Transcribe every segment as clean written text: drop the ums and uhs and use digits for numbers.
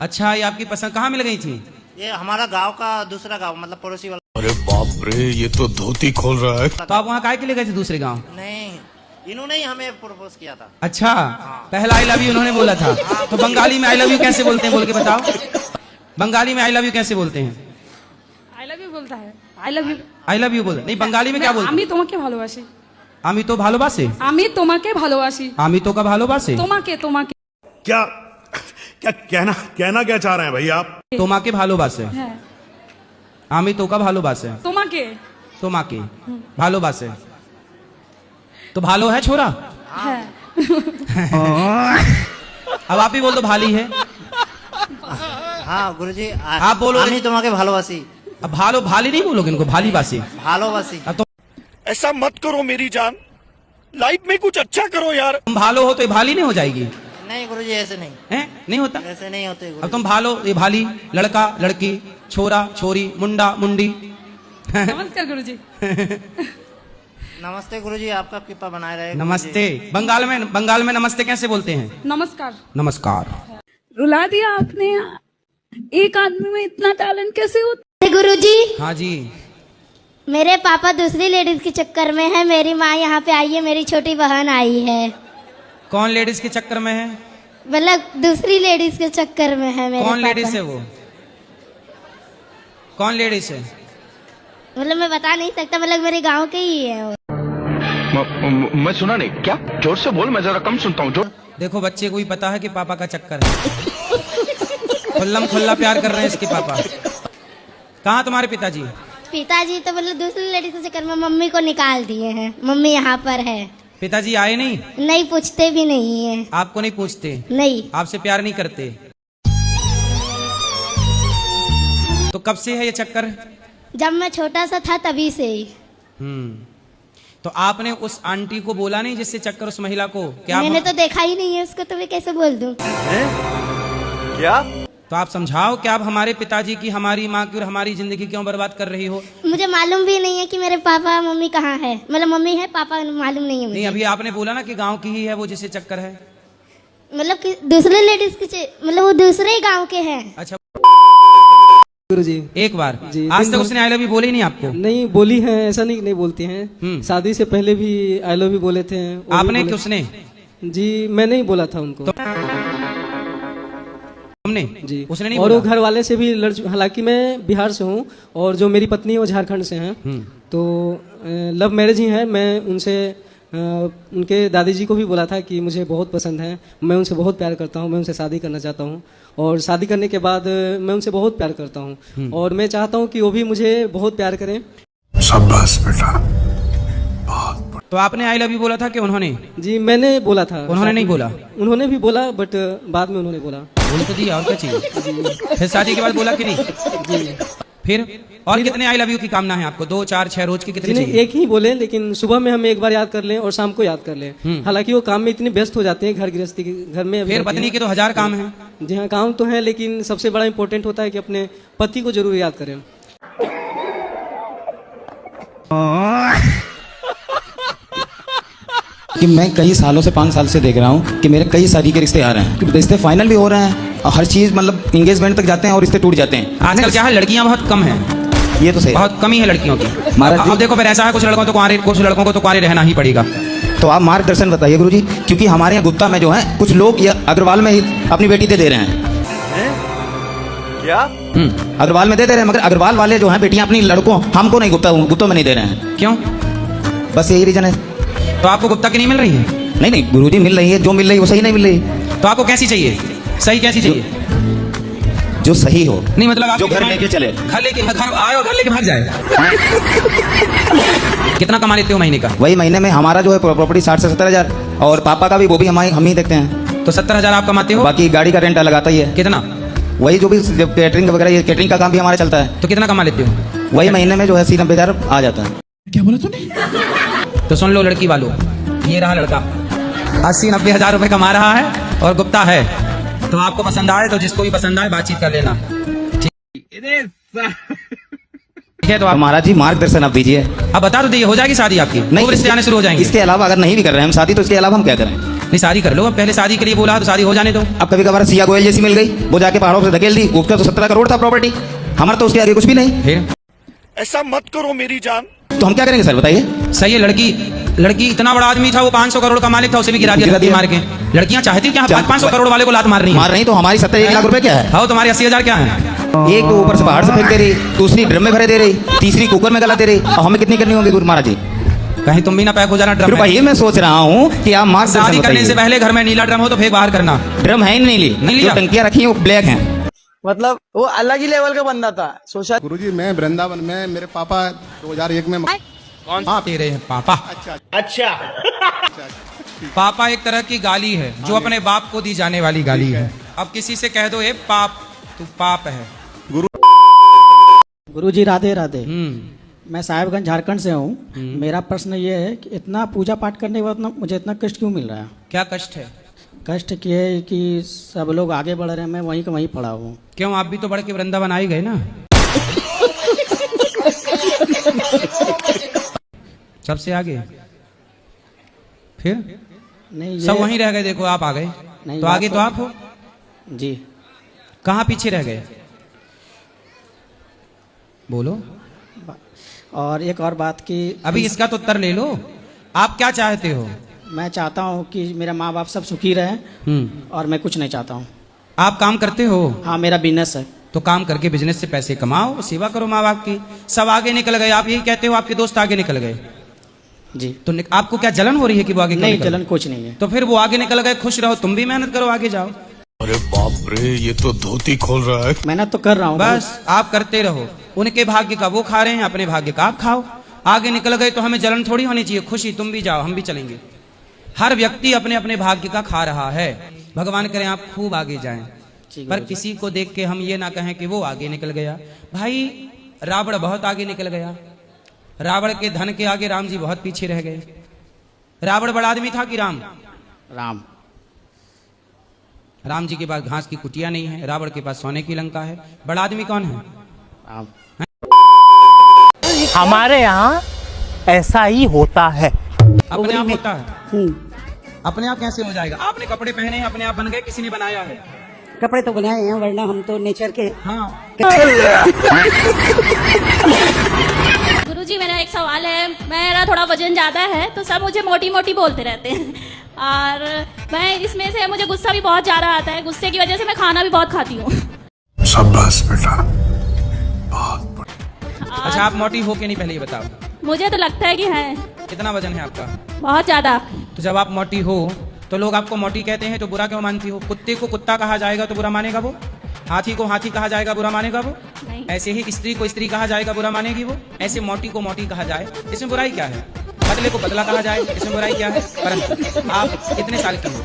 अच्छा, ये आपकी पसंद कहाँ मिल गई थी? ये हमारा गांव का दूसरा गांव, मतलब पड़ोसी वाला। अरे बाप रे, ये तो धोती खोल रहा है। तो आप वहाँ काहे के लिए गए थे दूसरे गाँव? नहीं, इन्होंने ही हमें प्रपोज किया था। अच्छा, पहला आई लव यू उन्होंने बोला था। तो बंगाली में आई लव यू कैसे बोलते हैं, बोल के बताओ। बंगाली में आई लव यू कैसे बोलते हैं? आई लव यू बोलता है। I love you, I love you बोलते नहीं, बंगाली में क्या बोलते? আমি তোমাকে ভালোবাসি। আমি তো ভালোবাসে। আমি তোমাকে ভালোবাসি। আমি তো का ভালোবাসে। তোমাকে তোমাকে क्या क्या कहना क्या चाह रहे हैं भाई आप? তোমাকে ভালোবাসে। হ্যাঁ, আমি তো का ভালোবাসে। তোমাকে তোমাকে ভালোবাসে। तो भालो है छोरा। হ্যাঁ। अब आप ही बोल दो भाली है। हाँ गुरुजी, आप बोलो। আমি তোমাকে ভালোবাসি। अब भालो भाली नहीं बोलोगे इनको, भाली बासी। ভালোবাসি। अब तो ऐसा मत करो मेरी जान, लाइफ में कुछ अच्छा करो यार। तुम भालो हो तो ये भाली नहीं हो जाएगी? नहीं गुरुजी, ऐसे नहीं, हैं? नहीं होता। ऐसे नहीं होते अब गुरुजी। तुम भालो, ये भाली, लड़का लड़की, छोरा छोरी, मुंडा मुंडी। नमस्कार गुरुजी। नमस्ते गुरुजी, आपका कृपा बनाए रहे। नमस्ते। बंगाल में नमस्ते कैसे बोलते हैं? नमस्कार। नमस्कार। रुला दिया आपने। एक आदमी में इतना टैलेंट कैसे होता? गुरुजी, हाँ जी। मेरे पापा दूसरी लेडीज के चक्कर में है, मेरी माँ यहाँ पे आई है, मेरी छोटी बहन आई है। कौन लेडीज के चक्कर में है? मतलब दूसरी लेडीज के चक्कर में है मेरे कौन पापा। लेडीज है वो? कौन लेडीज है? मतलब मैं बता नहीं सकता, मतलब मेरे गांव के ही है वो। मैं सुना नहीं, क्या? जोर से बोल, मैं जरा कम सुनता हूँ। देखो बच्चे को भी पता है कि पापा का चक्कर है। खुल्लम खुल्ला प्यार कर रहे हैं इसके पापा। कहाँ तुम्हारे पिताजी? पिताजी तो मतलब दूसरी लेडीज के चक्कर में मम्मी को निकाल दिए हैं। मम्मी यहाँ पर है। पिताजी आए नहीं? नहीं, पूछते भी नहीं है। आपको नहीं पूछते? नहीं। आपसे प्यार नहीं करते? तो कब से है ये चक्कर? जब मैं छोटा सा था तभी से ही। तो आपने उस आंटी को बोला नहीं जिससे चक्कर उस महिला को? क्या मैंने तो देखा ही नहीं है उसको, तो मैं कैसे बोल दूं? क्या? तो आप समझाओ कि आप हमारे पिताजी की, हमारी माँ की और हमारी जिंदगी क्यों बर्बाद कर रही हो? मुझे मालूम भी नहीं है कि मेरे पापा मम्मी कहाँ है। मतलब मम्मी है, पापा मालूम नहीं है मुझे। नहीं, अभी आपने बोला ना कि गांव की ही है वो जिससे चक्कर है। मतलब कि दूसरे लेडीज के, मतलब वो दूसरे ही गांव के हैं। अच्छा गुरुजी, एक बार जी, आज दिन तक भर- उसने आई लव यू बोली नहीं आपको? नहीं बोली है, ऐसा नहीं बोलती हैं। शादी से पहले भी आई लव यू बोले थे। वो भी आपने बोले- कि उसने? जी, मैंने ही बोला था उनको। हमने? जी, उसने नहीं और बोला? वो घर वाले से भी लड़, हालांकि मैं बिहार से हूँ और जो मेरी पत्नी है वो झारखंड से हैं। तो लव मैरिज ही है। मैं उनसे उनके दादी जी को भी बोला था कि मुझे बहुत पसंद है, मैं उनसे बहुत प्यार करता हूँ, मैं उनसे शादी करना चाहता हूँ। और शादी करने के बाद मैं उनसे बहुत प्यार करता हूँ और मैं चाहता हूँ कि वो भी मुझे बहुत प्यार करें। शाबाश बेटा। तो आपने आई लव यू बोला था कि उन्होंने? जी, मैंने बोला था। उन्होंने नहीं बोला? उन्होंने भी बोला, बट बाद में उन्होंने बोला। बोल तो दिया, और क्या चाहिए? फिर शादी के बाद बोला कि नहीं? जी, फिर और कितने आई लव यू की कामना है आपको? 2 4 6 रोज की कितनी जिन्हें चाहिए? एक ही बोले, लेकिन सुबह में हम एक बार याद कर लें और शाम को याद कर लें। हालांकि वो काम में इतने व्यस्त हो जाते हैं, घर गृहस्थी के घर में। अभी फिर रहती पत्नी हैं। के तो 1000 काम है। जी हाँ, काम तो है, लेकिन सबसे बड़ा इम्पोर्टेंट होता है कि अपने पति को जरूर याद करें। कि मैं कई सालों से 5 साल से देख रहा हूँ कि मेरे कई शादी के रिश्ते आ रहे हैं, कि रिश्ते फाइनल भी हो रहे हैं और हर चीज़ मतलब इंगेजमेंट तक जाते हैं और रिश्ते टूट जाते हैं। आजकल क्या है, लड़कियां बहुत कम है। ये तो सही है। बहुत कमी है लड़कियों की। महाराज जी- अब देखो फिर ऐसा है, कुछ लड़कों को तो कुंवारे रहना ही पड़ेगा। तो आप मार्गदर्शन बताइए गुरुजी, क्योंकि हमारे यहाँ गुप्ता में जो है कुछ लोग ये अग्रवाल में ही अपनी बेटी दे रहे हैं। क्या? अग्रवाल में दे रहे हैं, मगर अग्रवाल वाले जो हैं बेटियां अपनी लड़कों, हमको नहीं, गुप्तों में नहीं दे रहे हैं। क्यों? बस यही रीजन है। तो आपको गुप्ता की नहीं मिल रही है? नहीं गुरुजी, मिल रही है, जो मिल रही है वो सही नहीं मिल रही। तो आपको कैसी चाहिए? सही कैसी चाहिए? जो सही हो, नहीं मतलब आप जो घर लेके चले। घर आए और घर लेके भाग जाए। कितना कमा लेते हो महीने का? वही महीने में हमारा जो है प्रॉपर्टी 60 से 70 हजार, और पापा का भी वो भी हम ही देखते हैं। तो 70,000 आप कमाते हो? बाकी गाड़ी का रेंट लगाता ही है। कितना? वही जो भी कैटरिंग वगैरह, ये कैटरिंग का काम भी हमारा चलता है। तो कितना कमा लेते हो? वही महीने में जो है 80-90 हजार आ जाता है। क्या बोला तूने? तो सुन लो लड़की वालों, ये रहा लड़का 80-90 हजार रुपए कमा रहा है और गुप्ता है। तो आपको पसंद आए तो जिसको भी पसंद आए बातचीत कर लेना, ठीक है? तो आप महाराज जी मार्गदर्शन आप दीजिए। अब बता दो, ये हो जाएगी शादी आपकी? नहीं, रिश्ते आने शुरू हो जाएंगे। इसके अलावा अगर नहीं भी कर रहे हैं हम शादी, तो इसके अलावा हम क्या करें? नहीं शादी कर लो, अब पहले शादी के लिए बोला तो शादी हो जाने दो। अब कभी कभार सिया गोयल जैसी मिल गई, वो जाके पहाड़ों से धकेल दी, उसका तो 17 करोड़ था प्रॉपर्टी, हमारा तो उसके आगे कुछ भी नहीं। फिर ऐसा मत करो मेरी जान। तो हम क्या करेंगे सर बताइए? सही है, लड़की इतना बड़ा आदमी था, वो 500 करोड़ का मालिक था, उसे भी गिरा दिया धक्के मार के। लड़कियां चाहती क्या 500 करोड़ वाले को लात मार रही है? मार रही तो हमारी 70-1 लाख रुपए क्या है? हाँ तुम्हारे 80,000 क्या है? एक तो ऊपर से पहाड़ से फेंक दे रही, दूसरी ड्रम में भरे दे रही, तीसरी कुकर में गला दे रही, और हमें कितनी करनी होगी गुरु महाराज जी? कहीं तुम भी ना पैक हो जाना ड्रम फिर में। भाई मैं सोच रहा हूँ कि आप मार्क्स शादी करने से पहले घर में नीला ड्रम हो तो फेंक बाहर करना। ड्रम है ही नहीं ली, नहीं लिया। जो टंकियां रखी हैं वो ब्लैक हैं। मतलब वो अलग ही लेवल का बंदा था। सोशल गुरुजी मैं वृंदावन में, मेरे पापा 2001 में कौन तेरे हैं पापा? अच्छा पापा एक तरह की गाली है जो अपने बाप को दी जाने वाली गाली है। अब किसी से कह दो ए पाप, तू पाप है। गुरुजी राधे राधे। मैं साहिबगंज झारखंड से हूँ। मेरा प्रश्न ये है कि इतना पूजा पाठ करने के बाद मुझे इतना कष्ट क्यों मिल रहा है? क्या कष्ट है? कष्ट ये है कि सब लोग आगे बढ़ रहे हैं, मैं वहीं का वहीं पड़ा हूँ। क्यों, आप भी तो बढ़ के वृंदावन आई गए ना। सबसे आगे फिर नहीं सब वहीं रह गए, देखो आप आ गए नहीं, तो आगे तो आप हो जी। कहाँ पीछे रह गए? बोलो। और एक और बात की अभी इसका तो उत्तर ले लो, आप क्या चाहते हो? मैं चाहता हूँ कि मेरा माँ बाप सब सुखी रहें और मैं कुछ नहीं चाहता हूँ। आप काम करते हो? हाँ मेरा बिजनेस है। तो काम करके बिजनेस से पैसे कमाओ, सेवा करो माँ बाप की। सब आगे निकल गए, आप यही कहते हो आपके दोस्त आगे निकल गए जी। तो आपको क्या जलन हो रही है कि वो आगे नहीं, निकल गए? जलन कुछ नहीं है। तो फिर वो आगे निकल गए, खुश रहो, तुम भी मेहनत करो, आगे जाओ। अरे बाप रे, ये तो धोती खोल रहा है। मेहनत तो कर रहा हूँ बस आप करते रहो, उनके भाग्य का वो खा रहे हैं, अपने भाग्य का आप खाओ। आगे निकल गए तो हमें जलन थोड़ी होनी चाहिए, खुशी, तुम भी जाओ हम भी चलेंगे। हर व्यक्ति अपने अपने भाग्य का खा रहा है, भगवान करें आप खूब आगे जाएं। पर किसी को देख के हम ये ना कहें कि वो आगे निकल गया। भाई रावण बहुत आगे निकल गया, रावण के धन के आगे राम जी बहुत पीछे रह गए। रावण बड़ा आदमी था कि राम? राम जी के पास घास की कुटिया नहीं है, रावण के पास सोने की लंका है। बड़ा आदमी कौन है? राम। हमारे यहाँ ऐसा ही होता है। अपने आप होता है? अपने आप कैसे हो जाएगा? आपने कपड़े पहने हैं, अपने आप बन गए, किसी ने बनाया है? कपड़े तो बनाए हैं, वरना हम तो नेचर के। हाँ। गुरुजी मेरा एक सवाल है, मेरा थोड़ा वजन ज्यादा है तो सब मुझे मोटी मोटी बोलते रहते हैं और मैं इसमें से मुझे गुस्सा भी बहुत ज्यादा आता है, गुस्से की वजह से मैं खाना भी बहुत खाती हूँ। शाबाश बेटा। अच्छा आप मोटी हो के नहीं, पहले ये बताओ। मुझे तो लगता है कि है। कितना वजन है आपका? बहुत ज्यादा। तो जब आप मोटी हो तो लोग आपको मोटी कहते हैं तो बुरा क्यों मानती हो? कुत्ते को कुत्ता कहा जाएगा तो बुरा मानेगा वो? हाथी को हाथी कहा जाएगा, बुरा मानेगा वो? नहीं। ऐसे ही स्त्री को स्त्री कहा जाएगा, बुरा मानेगी वो? ऐसे मोटी को मोटी कहा जाए, इसमें बुराई क्या है? पतले को पतला कहा जाए, इसमें बुराई क्या है? परंतु आप कितने साल की हो?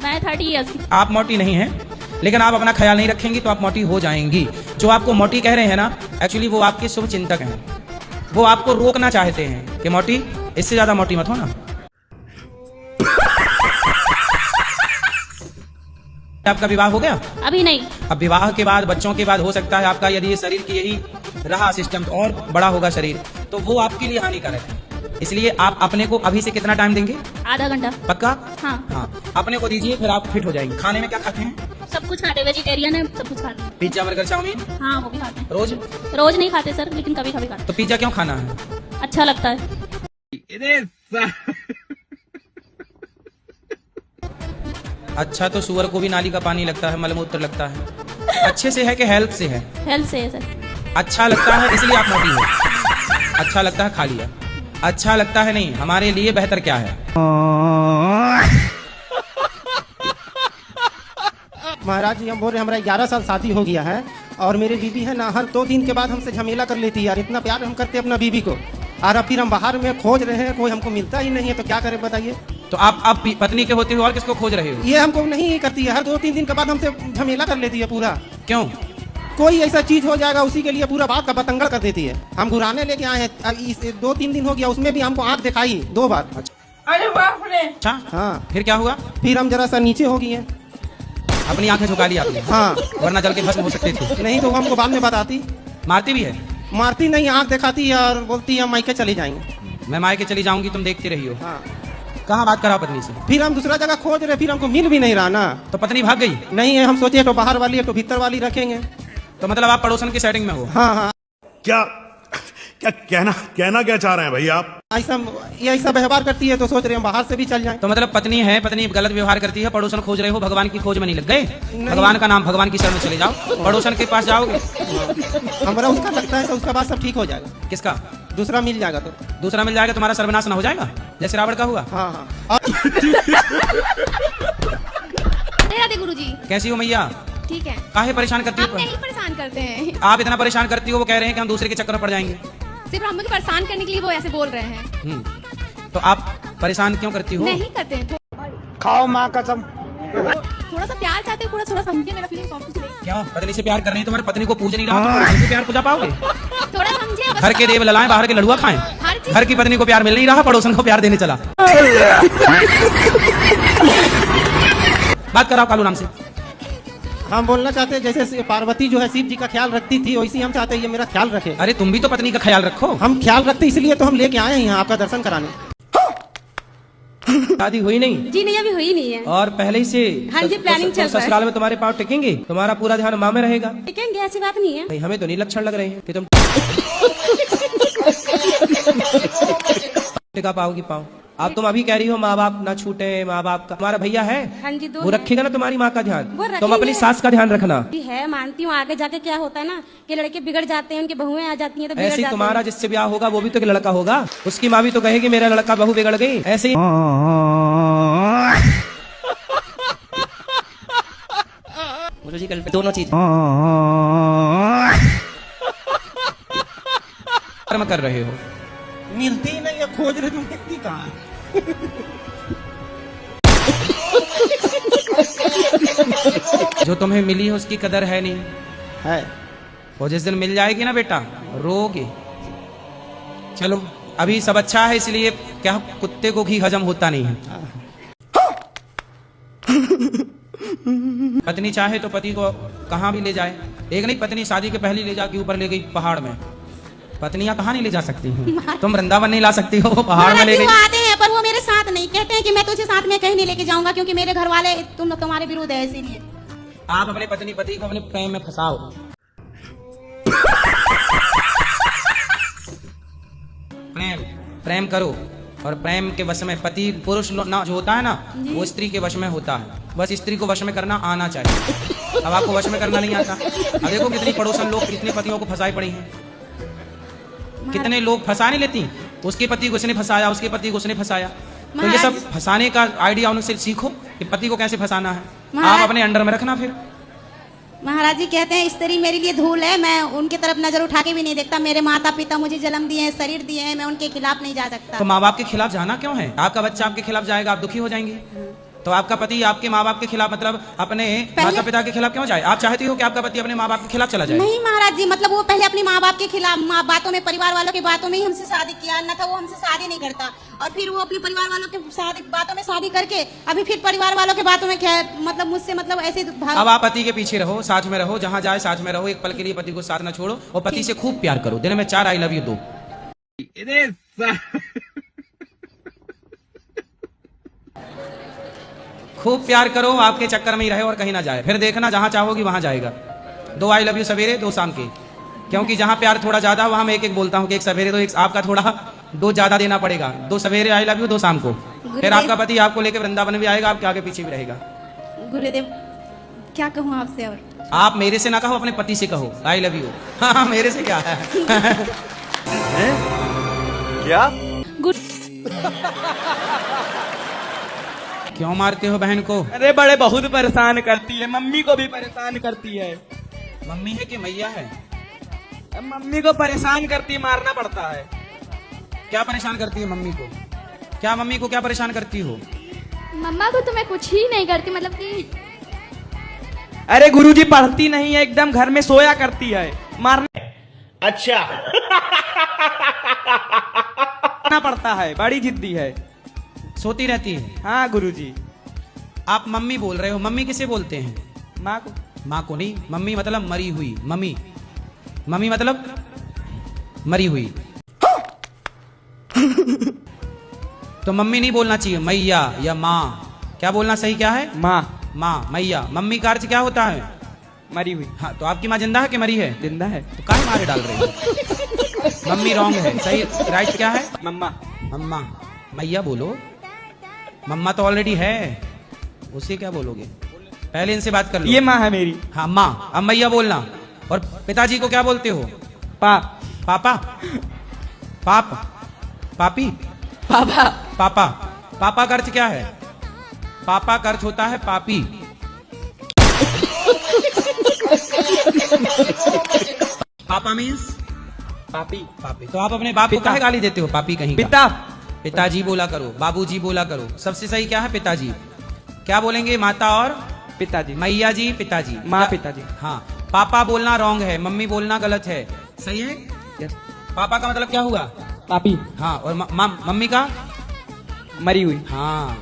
मैं 30 ईयर्स की। आप मोटी नहीं है, लेकिन आप अपना ख्याल नहीं रखेंगी तो आप मोटी हो जाएंगी। जो आपको मोटी कह रहे हैं ना, एक्चुअली वो आपके शुभ चिंतक हैं, वो आपको रोकना चाहते हैं कि मोटी, इससे ज्यादा मोटी मत हो ना। आपका विवाह हो गया? अभी नहीं। अब विवाह के बाद, बच्चों के बाद हो सकता है आपका, यदि ये शरीर की यही रहा सिस्टम तो और बड़ा होगा शरीर, तो वो आपके लिए हानिकारक है। इसलिए आप अपने को अभी से कितना टाइम देंगे? आधा घंटा। पक्का? हाँ। अपने को दीजिए, फिर आप फिट हो जाएंगे। खाने में क्या खाते हैं? सब कुछ खाते, वेजिटेरियन है, सब कुछ खाते हैं। Pizza, burger, chowmein? हाँ वो भी खाते हैं। रोज? रोज नहीं खाते सर, लेकिन कभी कभी खाते। तो पिज्जा क्यों खाना है? अच्छा लगता है। अच्छा तो सुअर को भी नाली का पानी लगता है, मलमूत्र लगता है। अच्छे से है कि हेल्थ से है? हेल्थ से है सर। अच्छा लगता है इसलिए आप मोटी हो? अच्छा लगता है खा लिया, अच्छा लगता है नहीं। हमारे लिए बेहतर क्या है? महाराज जी हम बोल रहे हमारा 11 साल शादी हो गया है और मेरी बीवी है ना, हर 2 दिन के बाद हमसे झमेला कर लेती है यार। इतना प्यार हम करते हैं अपना बीवी को, और अब फिर हम बाहर में खोज रहे हैं, कोई हमको मिलता ही नहीं है, तो क्या करें बताइए। तो आप पत्नी के होते हो और किसको खोज रहे हो? ये हमको नहीं करती है, हर 2-3 दिन के बाद हमसे झमेला कर लेती है पूरा। क्यों? कोई ऐसा चीज हो जाएगा उसी के लिए पूरा बात का बतंगड़ कर देती है। हम घुराने लेके आए हैं, 2-3 दिन हो गया, उसमें भी हमको आंख दिखाई 2 बार। अरे बाप रे। अच्छा हाँ। फिर क्या हुआ? फिर हम जरा सा नीचे हो गए हैं। अपनी आंखें झुका ली आपने? हाँ। वरना जल के भस्म हो सकते थे। नहीं तो हमको बाद में बताती। मारती भी है? मारती नहीं, आंख दिखाती है और बोलती है मायके चली जाएंगे। मैं मायके चली जाऊंगी, तुम देखती रही हो। हाँ। कहाँ बात करा पत्नी से? फिर हम दूसरा जगह खोज रहे, फिर हमको मिल भी नहीं रहा ना। तो पत्नी भाग गई? नहीं है, हम सोचे तो बाहर वाली है तो भीतर वाली रखेंगे। तो मतलब आप पड़ोसन की सेटिंग में हो? हाँ हाँ। क्या क्या कहना क्या चाह रहे हैं भैया आप? ये ऐसा व्यवहार करती है तो सोच रहे हैं बाहर से भी चल जाएं। तो मतलब पत्नी है, पत्नी गलत व्यवहार करती है, पड़ोसन खोज रहे हो, भगवान की खोज में नहीं लग गए? भगवान का नाम, भगवान की शरण में चले जाओ, पड़ोसन के पास जाओगे। हमारा उसका लगता है तो उसका बाद सब ठीक हो जाएगा। किसका? दूसरा मिल जाएगा तो। दूसरा मिल जाएगा, तुम्हारा सर्वनाश ना हो जाएगा जैसे रावण का हुआ? हाँ हाँ। राधे गुरुजी। कैसी हो मैया? ठीक है। काहे परेशान करती आप हो? नहीं परेशान करते हैं। आप इतना परेशान करती हो, वो कह रहे हैं कि हम दूसरे के चक्कर में पड़ जाएंगे। सिर्फ हम मुझे परेशान करने के लिए वो ऐसे बोल रहे हैं। तो आप परेशान क्यों करती हो? नहीं करते हैं। खाओ माँ कसम। थोड़ा सा प्यार चाहते हो, थोड़ा समझिए मेरा फीलिंग। कुछ नहीं। क्यों? पत्नी से प्यार कर रही है, तुम्हारी पत्नी को पूज नहीं रहा तो पड़ोसन को प्यार पूजा पाओगे? थोड़ा समझिए बस। घर के देव ललाएं, बाहर के लड़ुआ खाएं। घर की पत्नी को प्यार मिल नहीं रहा, पड़ोसन को प्यार देने चला। बात कराओ कालू नाम से। हम बोलना चाहते हैं जैसे पार्वती जो है शिव जी का ख्याल रखती थी, वैसे हम चाहते हैं ये मेरा ख्याल रखे। अरे तुम भी तो पत्नी का ख्याल रखो। हम ख्याल रखते इसलिए तो हम लेके आए हैं यहाँ आपका दर्शन कराने। शादी हुई नहीं? जी नहीं, अभी हुई नहीं है। और पहले ही से? हाँ जी, प्लानिंग चल रहा है। ससुराल में तुम्हारे पाँव टिकेंगे? तुम्हारा पूरा ध्यान माँ में रहेगा? टिकेंगे, ऐसी बात नहीं है। नहीं, हमें तो नहीं लक्षण लग रहे हैं कि तुम टिका पाओगी पाओ। अब तुम अभी कह रही हो माँ बाप ना छूटे, माँ बाप का। तुम्हारा भैया है? हाँ जी, दो वो रखेगा ना तुम्हारी माँ का ध्यान? तुम अपनी रखेंगे। सास का ध्यान रखना। जी है, मानती हूँ। आगे जाके क्या होता है ना कि लड़के बिगड़ जाते हैं, उनकी बहुएं आ जाती हैं तो बिगड़ ऐसे ही जाते तुम्हारा हैं। जिससे ब्याह होगा वो भी तो एक लड़का होगा, उसकी माँ भी तो कहेगी मेरा लड़का बहू बिगड़ गई। ऐसे ही गुरुजी कल दोनों चीज कर्म कर रहे हो। मिलती ही नहीं है, खोज रहे तो मिलती कहाँ? जो तुम्हें मिली है उसकी कदर है नहीं है। और जिस दिन मिल जाएगी ना बेटा, रोगे। चलो अभी सब अच्छा है, इसलिए क्या कुत्ते को घी हजम होता नहीं है। पत्नी चाहे तो पति को कहाँ भी ले जाए। एक नहीं, पत्नी शादी के पहले ले जाके ऊपर ले गई पहाड़ में। पत्नियां कहाँ नहीं ले जा सकती हैं? तुम वृंदावन नहीं ला सकती हो, पहाड़ में ले गई। आते हैं पर वो मेरे साथ नहीं, कहते हैं कि मैं तुझे साथ में कहीं नहीं लेके जाऊंगा क्योंकि मेरे घर वाले तुम्हारे विरुद्ध है, इसीलिए। आप अपने पत्नी पति को अपने प्रेम में फंसाओ। प्रेम करो, और प्रेम के वश में पति पुरुष ना जो होता है ना, वो स्त्री के वश में होता है। बस स्त्री को वश में करना आना चाहिए। अब आपको वश में करना नहीं आता। अब देखो कितनी पड़ोसन लोग कितनी पतियों को फंसाई पड़ी हैं। कितने लोग फंसा नहीं लेती, उसके पति को उसने फंसाया, उसके पति को उसने फंसाया। तो ये सब फंसाने का आइडिया उनसे सीखो कि पति को कैसे फंसाना है। आप अपने अंडर में रखना। फिर महाराज जी कहते हैं स्त्री मेरे लिए धूल है, मैं उनकी तरफ नजर उठा के भी नहीं देखता। मेरे माता पिता मुझे जन्म दिए हैं, शरीर दिए हैं, मैं उनके खिलाफ नहीं जा सकता। तो माँ बाप के खिलाफ जाना क्यों है? आपका बच्चा आपके खिलाफ जाएगा, आप दुखी हो जाएंगे। तो आपका पति आपके माँ बाप के खिलाफ, मतलब अपने माता पिता के खिलाफ क्यों जाए? आप चाहती हो कि आपका पति अपने माँ बाप के खिलाफ चला जाए? नहीं महाराज जी, मतलब वो पहले अपनी माँ बाप के खिलाफ, माँ बातों में, परिवार वालों की बातों में ही हमसे शादी किया न था। वो हमसे शादी नहीं करता, और फिर वो अपने परिवार वालों के बातों में शादी करके अभी फिर परिवार वालों के बातों में मतलब मुझसे मतलब ऐसे अब आप पति के पीछे रहो, साथ में रहो, जहाँ जाए साथ में रहो। एक पल के लिए पति को साथ न छोड़ो, और पति से खूब प्यार करो। दिन में 4 आई लव यू दो। खूब प्यार करो, आपके चक्कर में ही रहे और कहीं ना जाए। फिर देखना जहां चाहोगी वहां जाएगा। 2 आई लव यू सवेरे, 2 शाम के। क्योंकि जहां प्यार थोड़ा ज्यादा वहां मैं एक बोलता हूँ कि 1 सवेरे तो 1 आपका थोड़ा 2 ज्यादा देना पड़ेगा। 2 सवेरे आई लव यू, 2 शाम को। फिर आपका पति आपको लेकर वृंदावन भी आएगा, आपके आगे पीछे भी रहेगा। गुरुदेव क्या कहूँ आपसे? और आप मेरे से ना कहो, अपने पति से कहो आई लव यू। हाँ, मेरे से क्या है? क्या? क्यों मारते हो बहन को? अरे बड़े बहुत परेशान करती है, मम्मी को भी परेशान करती है। मम्मी है कि मैया है? मम्मी को परेशान करती, मारना पड़ता है। क्या परेशान करती है मम्मी को? क्या मम्मी को क्या परेशान करती हो? मम्मा को तो मैं कुछ ही नहीं करती, मतलब कि अरे गुरुजी पढ़ती नहीं है, एकदम घर में सोया करती है, मारना अच्छा। पड़ता है, बड़ी जिद्दी है, सोती रहती है। हाँ गुरुजी। आप मम्मी बोल रहे हो, मम्मी किसे बोलते हैं? माँ को। माँ को नहीं, मम्मी मतलब मरी हुई। मम्मी, मम्मी मतलब मरी हुई। तो मम्मी नहीं बोलना चाहिए, मैया या माँ। क्या बोलना सही क्या है? माँ। माँ, मैया। मम्मी का अर्थ क्या होता है? मरी हुई। हाँ, तो आपकी माँ जिंदा है कि मरी है? जिंदा है। तो काहे मारे डाल रही है? मम्मी रॉन्ग है, सही राइट क्या है? मम्मा। मम्मा। मैया बोलो, मम्मा तो ऑलरेडी है, उसे क्या बोलोगे? पहले इनसे बात कर लो। ये माँ है मेरी। हाँ माँ, अब मैया बोलना। और पिताजी को क्या बोलते हो? पाप। पापा। पाप। पापी। पापा। पापा। पापा का अर्थ क्या है? पापा का अर्थ होता है पापी। पापा मीन्स पापी। पापी। तो आप अपने बाप को काहे गाली देते हो? पापी कहीं का। पिता। पिताजी बोला करो, बाबूजी बोला करो। सबसे सही क्या है? पिताजी। क्या बोलेंगे? माता और पिताजी। मैया जी, पिताजी। माँ, पिताजी। हाँ, पापा बोलना रॉन्ग है, मम्मी बोलना गलत है। सही है? यस। पापा का मतलब क्या हुआ? पापी। हाँ, और मम्मी का? मरी हुई। हाँ।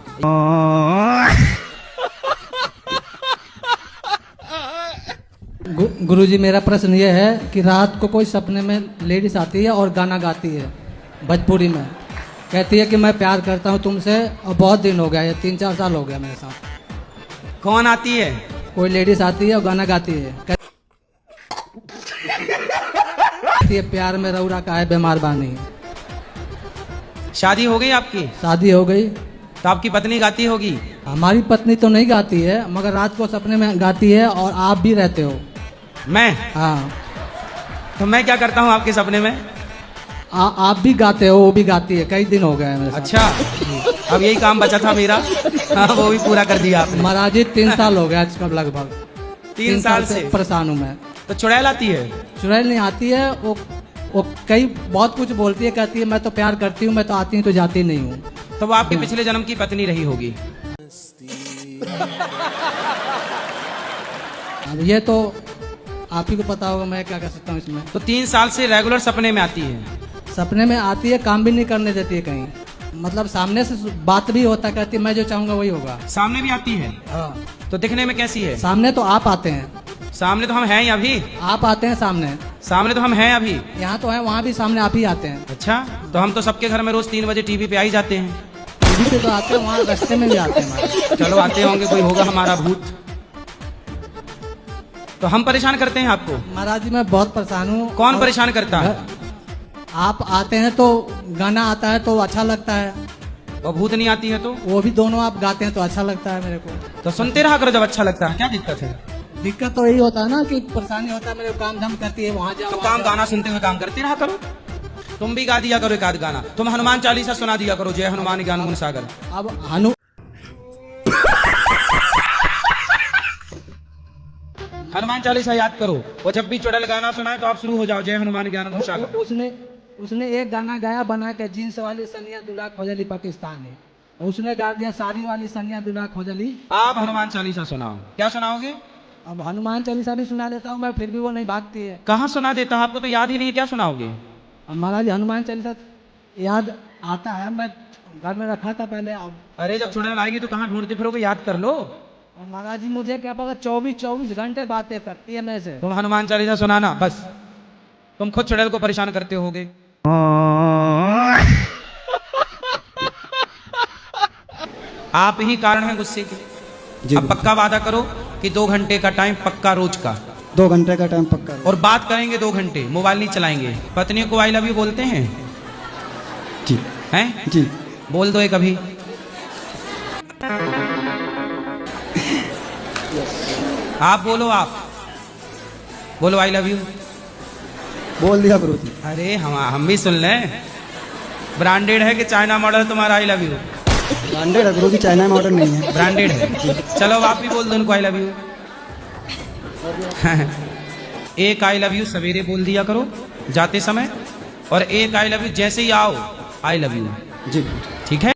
गुरुजी, मेरा प्रश्न ये है कि रात को कोई सपने में लेडीज आती है और गाना गाती है भोजपुरी में, कहती है कि मैं प्यार करता हूँ तुमसे, और बहुत दिन हो गया, ये 3-4 साल हो गया मेरे साथ। कौन आती है? कोई लेडीज आती है और गाना गाती है, कहती है प्यार में रौरा का है बीमार बानी। शादी हो गई आपकी? शादी हो गई। तो आपकी पत्नी गाती होगी? हमारी पत्नी तो नहीं गाती है, मगर रात को सपने में गाती है, और आप भी रहते हो। मैं? हाँ। तो मैं क्या करता हूँ आपके सपने में? आप भी गाते हो, वो भी गाती है, कई दिन हो गए मेरे साथ। अच्छा, अब यही काम बचा था मेरा। हाँ, वो भी पूरा कर दिया आपने। महाराज जी 3 साल हो गया आज कब, लगभग 3 साल से परेशान हूँ मैं। तो चुड़ैल आती है? चुड़ैल नहीं आती है, वो कई बहुत कुछ बोलती है, कहती है मैं तो प्यार करती हूँ, मैं तो आती हूँ तो जाती नहीं हूँ। तो वो आपके पिछले जन्म की पत्नी रही होगी। अब ये तो आप ही को पता होगा, मैं क्या कर सकता हूँ इसमें। तो 3 साल से रेगुलर सपने में आती है? सपने में आती है, काम भी नहीं करने देती है कहीं, मतलब सामने से बात भी होता, कहती है मैं जो चाहूंगा वही होगा। सामने भी आती है? हाँ। तो दिखने में कैसी है? सामने तो आप आते हैं। सामने तो हम हैं ही अभी। आप आते हैं सामने? सामने तो हम हैं अभी। यहाँ तो है, वहाँ भी सामने आप ही आते हैं। अच्छा, तो हम तो सबके घर में रोज 3 बजे टीवी पे आ ही जाते हैं। टीवी पे तो आते हैं, वहाँ रास्ते में भी आते हैं हमारे। चलो आते होंगे, कोई होगा हमारा भूत। तो हम परेशान करते हैं आपको? महाराज जी मैं बहुत परेशान हूँ। कौन परेशान करता है? आप आते हैं तो गाना आता है तो अच्छा लगता है, और भूत नहीं आती है तो? वो भी दोनों आप गाते हैं तो अच्छा लगता है मेरे को। तो सुनते रहा करो जब अच्छा लगता है, क्या दिक्कत है? दिक्कत तो यही होता है ना कि परेशानी होता है, मेरे को काम धाम करती है, वहाँ जाओ। तो काम गाना सुनते हुए काम करते रहा करो। तुम भी गा दिया करो एक आध गाना। तुम हनुमान चालीसा सुना दिया करो, जय हनुमान ज्ञान गुण सागर। अब हनुमान चालीसा याद करो, वो जब भी चुड़ैल गाना सुनाए तो आप शुरू हो जाओ, जय हनुमान ज्ञान गुण सागर। उसने एक गाना गाया बना के, जींस वाली सनिया दूल्हा खोजली पाकिस्तानी, उसने गा दिया साड़ी वाली सनिया दूल्हा खोजली। आप हनुमान चालीसा सुनाओ। क्या सुनाओगे? अब हनुमान चालीसा भी सुना देता हूँ मैं, फिर भी वो नहीं भागती है। कहाँ सुना देता? आपको तो याद ही नहीं, क्या सुनाओगे? महाराज हनुमान चालीसा याद आता है, मैं घर में रखा था पहले। अब अरे जब चुड़ैल आएगी तो कहाँ ढूंढते फिरोगे? याद कर लो। महाराज जी मुझे क्या पता, 24 घंटे बातें करती है मेरे से। तुम हनुमान चालीसा सुनाना बस, तुम खुद चुड़ैल को परेशान करते होगे। आप ही कारण हैं गुस्से के। अब पक्का वादा करो कि 2 घंटे का टाइम पक्का, रोज का 2 घंटे का टाइम पक्का, और बात करेंगे 2 घंटे, मोबाइल नहीं चलाएंगे। पत्नियों को आई लव यू बोलते हैं? जी। हैं? जी। बोल दो एक अभी। आप बोलो, आप बोलो आई लव यू। बोल दिया गुरु जी। अरे हम भी सुन लें। ब्रांडेड है कि चाइना मॉडल तुम्हारा आई लव यू? ब्रांडेड है गुरु जी, चाइना मॉडल नहीं है। ब्रांडेड है। चलो आप भी बोल दो उनको आई लव यू। एक आई लव यू सवेरे बोल दिया करो जाते समय, और एक आई लव यू जैसे ही आओ आई लव यू। जी ठीक है?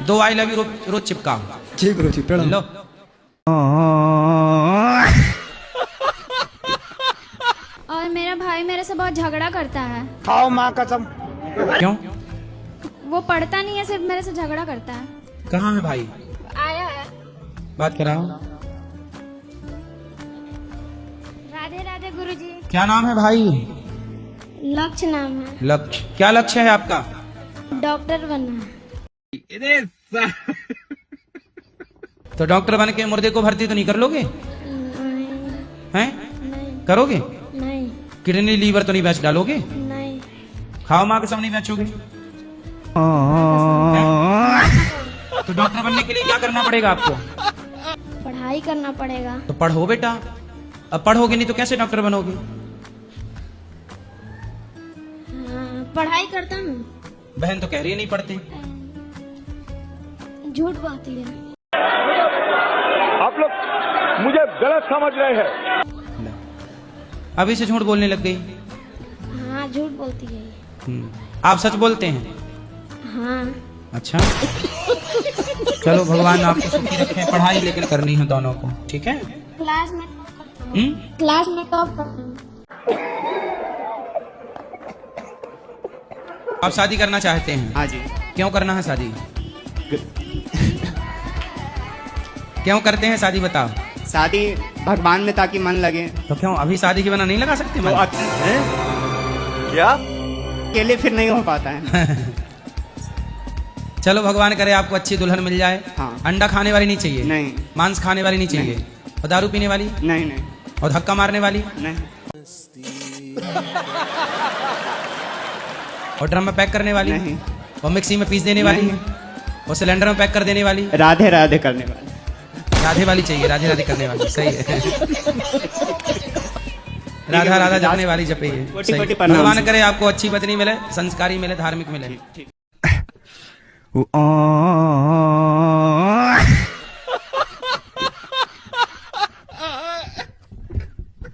2 आई लव यू रोज चिपकाओ। जी गुरु जी, प्रणाम। लो। और मेरा भाई मेरे से बहुत झगड़ा करता है। खाओ माँ कसम। क्यों? वो पढ़ता नहीं है, सिर्फ मेरे से झगड़ा करता है। कहाँ है भाई? आया है। बात कराओ। राधे राधे गुरुजी। क्या नाम है भाई? लक्ष्य नाम है। लक्ष्य, क्या लक्ष्य है आपका? डॉक्टर बनना। तो डॉक्टर बन के मुर्दे को भर्ती तो नहीं कर लोगे? हैं? करोगे? नहीं। किडनी लीवर तो नहीं बेच डालोगे? नहीं। खाओ माँ के सामने बेचोगे? तो डॉक्टर बनने के लिए क्या करना पड़ेगा आपको? पढ़ाई करना पड़ेगा। तो पढ़ो बेटा, अब पढ़ोगे नहीं तो कैसे डॉक्टर बनोगे? हाँ, पढ़ाई करता हूँ। बहन तो कह रही है नहीं पढ़ते। झूठ बोलती है। आप लोग मुझे गलत समझ रहे हैं। अभी से झूठ बोलने लग गई। हाँ, झूठ बोलती है। आप सच बोलते हैं? हाँ। अच्छा, चलो भगवान आपको सुखी रखे। पढ़ाई लेकिन करनी है दोनों को, ठीक है? क्लास में टॉप करता हूँ। क्लास में टॉप करता हूँ। आप शादी करना चाहते हैं? हाँ जी। क्यों करना है शादी? क्यों करते हैं शादी, बताओ? शादी भगवान में ताकि मन लगे। तो क्यों अभी शादी के बिना नहीं लगा सकते मन? क्या? अकेले फिर नहीं हो पाता है। चलो भगवान करे आपको अच्छी दुल्हन मिल जाए। हाँ। अंडा खाने वाली नहीं चाहिए? नहीं। मांस खाने वाली नहीं चाहिए? और दारू पीने वाली? नहीं नहीं। और धक्का मारने वाली? नहीं। और ड्रम में पैक करने वाली? नहीं। और मिक्सी में पीस देने वाली? और सिलेंडर में पैक कर देने वाली? राधे राधे करने वाली। राधे वाली चाहिए, राधे राधे करने वाली, सही है। राधा राधा जपने वाली जपे। भगवान करे आपको अच्छी पत्नी मिले, संस्कारी मिले, धार्मिक मिले।